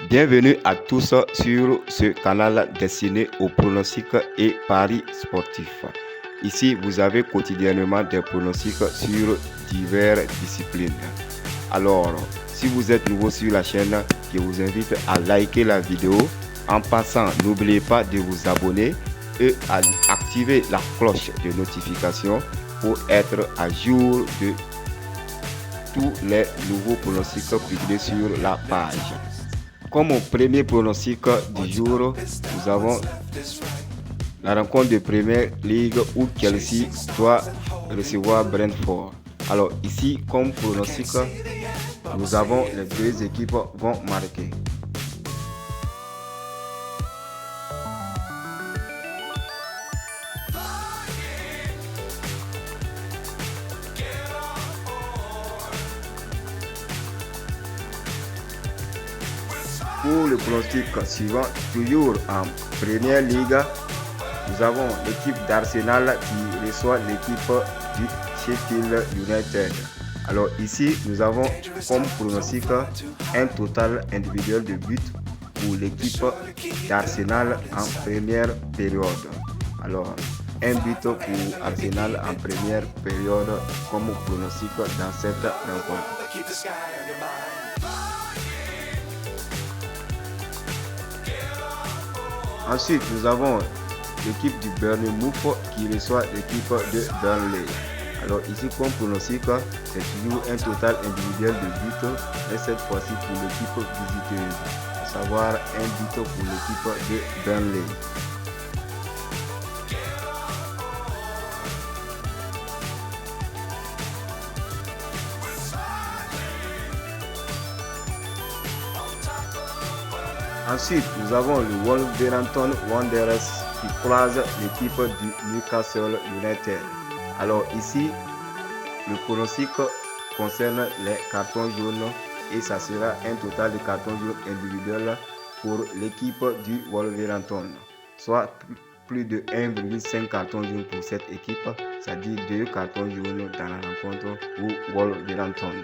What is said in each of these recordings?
Bienvenue à tous sur ce canal destiné aux pronostics et paris sportifs. Ici, vous avez quotidiennement des pronostics sur diverses disciplines. Alors, si vous êtes nouveau sur la chaîne, je vous invite à liker la vidéo. En passant, n'oubliez pas de vous abonner et à activer la cloche de notification pour être à jour de tous les nouveaux pronostics publiés sur la page. Comme premier pronostic du jour, nous avons la rencontre de Première Ligue où Chelsea doit recevoir Brentford. Alors ici, comme pronostic, nous avons les deux équipes vont marquer. Pour le pronostic suivant, toujours en Première Ligue, nous avons l'équipe d'Arsenal qui reçoit l'équipe du Sheffield United. Alors ici, nous avons comme pronostic un total individuel de buts pour l'équipe d'Arsenal en première période. Alors, un but pour Arsenal en première période comme pronostic dans cette rencontre. Ensuite, nous avons l'équipe du Bournemouth qui reçoit l'équipe de Burnley. Alors ici, comme pronostic, c'est toujours un total individuel de buts, et cette fois-ci pour l'équipe visiteuse, à savoir un but pour l'équipe de Burnley. Ensuite, nous avons le Wolverhampton Wanderers qui croise l'équipe du Newcastle United. Alors ici, le pronostic concerne les cartons jaunes et ça sera un total de cartons jaunes individuels pour l'équipe du Wolverhampton, soit plus de 1,5 cartons jaunes pour cette équipe, c'est-à-dire 2 cartons jaunes dans la rencontre pour Wolverhampton.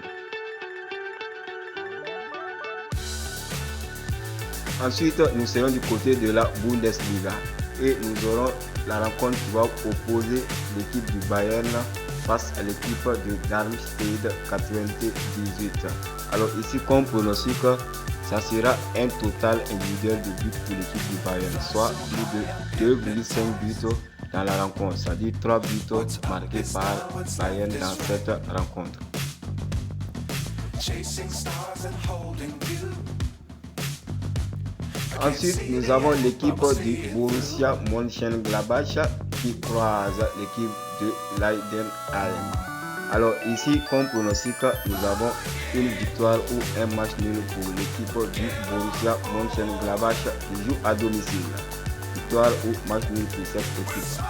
Ensuite, nous serons du côté de la Bundesliga et nous aurons la rencontre qui va opposer l'équipe du Bayern face à l'équipe de Darmstadt 98. Alors ici, comme pronostic, ça sera un total individuel de buts pour l'équipe du Bayern, soit plus de 2,5 buts dans la rencontre, c'est-à-dire 3 buts marqués par Bayern dans cette rencontre. Ensuite, nous avons l'équipe du Borussia Mönchengladbach qui croise l'équipe de Heidenheim. Alors ici, comme pronostic, nous avons une victoire ou un match nul pour l'équipe du Borussia Mönchengladbach qui joue à domicile. Victoire ou match nul pour cette équipe.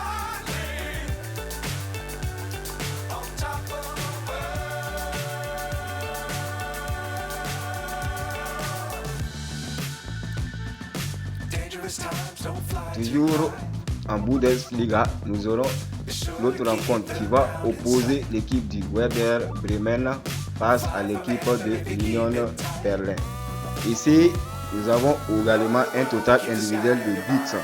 Toujours en Bundesliga, nous aurons l'autre rencontre qui va opposer l'équipe du Werder Bremen face à l'équipe de l'Union Berlin. Ici, nous avons également un total individuel de buts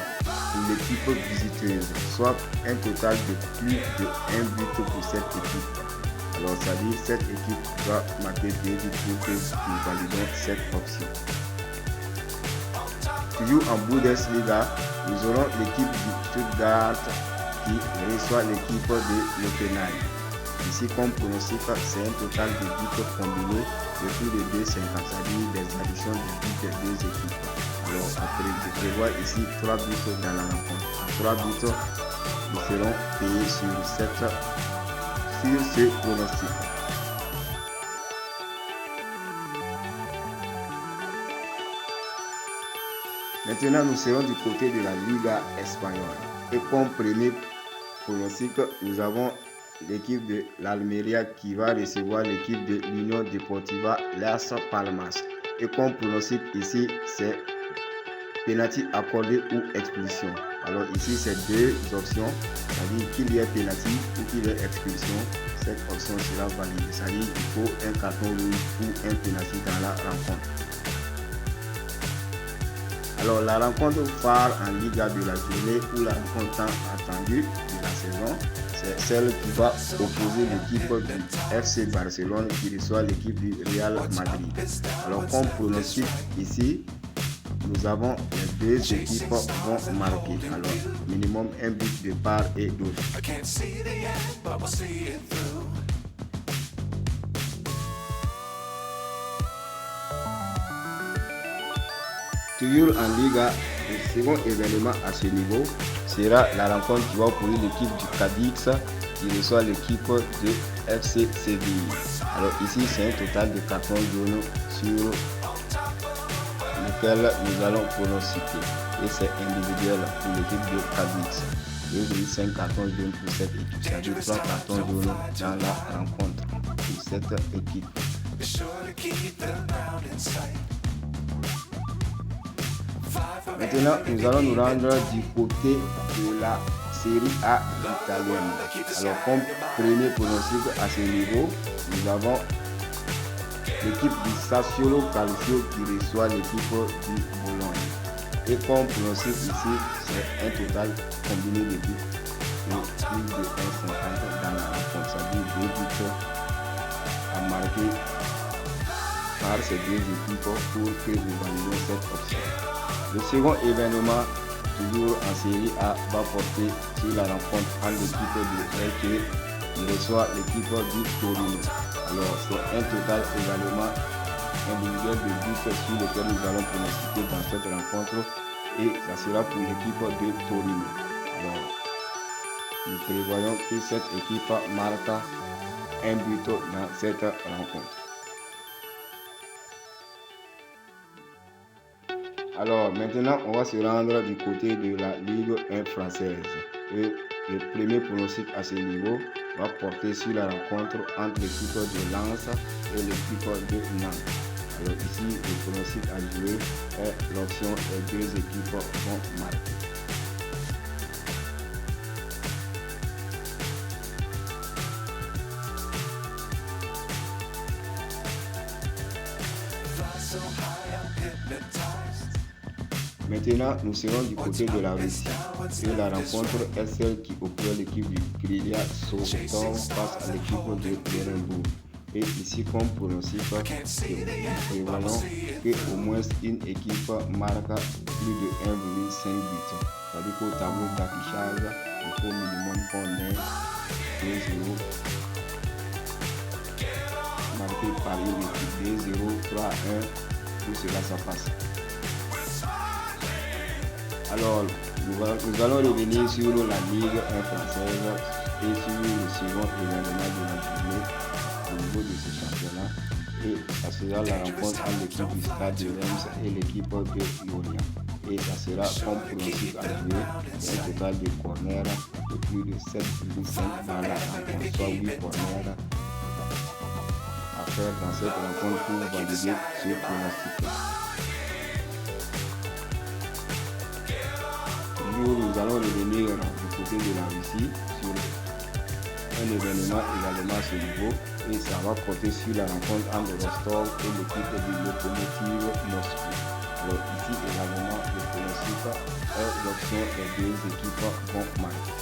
pour l'équipe visiteuse, soit un total de plus de 1 but pour cette équipe. Alors, ça dit cette équipe doit marquer 2 buts pour que nous validons cette option. Toujours en Bundesliga, nous aurons l'équipe du Stuttgart qui reçoit l'équipe de Hoffenheim. Ici, comme pronostic, c'est un total de buts combinés de plus de 2,50, c'est-à-dire des additions de buts des deux équipes. Alors, après, je prévois ici 3 buts dans la rencontre. À 3 buts, nous serons payés sur ce pronostic. Maintenant, nous serons du côté de la Liga espagnole. Et comme premier pronostic, nous avons l'équipe de l'Almeria qui va recevoir l'équipe de l'Union Deportiva Las Palmas. Et comme pronostic ici, c'est penalty accordé ou expulsion. Alors ici, c'est deux options, c'est-à-dire qu'il y ait penalty ou qu'il y ait expulsion. Cette option sera validée, c'est-à-dire qu'il faut un carton rouge ou un penalty dans la rencontre. Alors la rencontre phare en Liga de la journée ou la rencontre tant attendue de la saison, c'est celle qui va opposer l'équipe du FC Barcelone qui reçoit l'équipe du Real Madrid. Alors comme pronostic ici, nous avons les deux équipes vont marquer. Alors minimum un but de part et d'autre. Toujours en Liga, le second événement à ce niveau sera la rencontre qui va opposer l'équipe du Cadix qui reçoit l'équipe de FC Séville. Alors ici, c'est un total de cartons jaunes sur lequel nous allons pronostiquer. Et c'est individuel pour l'équipe de Cadix. 2,5 cartons jaunes pour cette équipe. C'est-à-dire 3 cartons jaunes dans la rencontre pour cette équipe. Maintenant, nous allons nous rendre du côté de la Série A italienne. Alors, comme premier pronostic à ce niveau, nous avons l'équipe du Sassuolo Calcio qui reçoit l'équipe du Bologne. Et comme pronostic ici, c'est un total combiné de buts de plus de 1,50 dans la rencontre. C'est-à-dire 2 buts à marquer par ces deux équipes pour que nous validions cette option. Le second événement, toujours en Série A, va porter sur la rencontre entre l'équipe de Lecce qui reçoit l'équipe du Torino. Alors c'est un total également individuel de buts sur lequel nous allons pronostiquer dans cette rencontre et ça sera pour l'équipe de Torino. Alors, nous prévoyons que cette équipe marque un but dans cette rencontre. Alors maintenant, on va se rendre du côté de la Ligue 1 française. Et le premier pronostic à ce niveau va porter sur la rencontre entre l'équipe de Lens et l'équipe de Nantes. Alors ici, le pronostic à jouer est l'option les deux équipes vont marquer. Maintenant, nous serons du côté de la Russie. Et la rencontre est celle qui oppose l'équipe du Krylia Sovetov face à l'équipe de Nuremberg. Et ici, comme pronostic, nous prévoyons qu'au moins une équipe marque plus de 1,5 buts. C'est-à-dire qu'au tableau d'affichage, il faut au minimum qu'on ait 2-0 marqué par une équipe 2-0, 3-1, tout cela ça passe. Alors, nous allons revenir sur la Ligue 1 française et sur le second événement de la journée au niveau de ce championnat. Et ça sera la rencontre entre l'équipe du Stade de Reims et l'équipe de Lorient. Et ça sera comme pronostic à jouer un total de corners de plus de 7,5 dans la rencontre, soit 8 corners à faire dans cette rencontre pour valider ce pronostic. Nous allons revenir du côté de la Russie sur un événement également à ce niveau et ça va porter sur la rencontre entre Rostov et l'équipe du Lokomotiv Moscou. Alors ici également le pronostic est l'option des deux équipes vont marquer.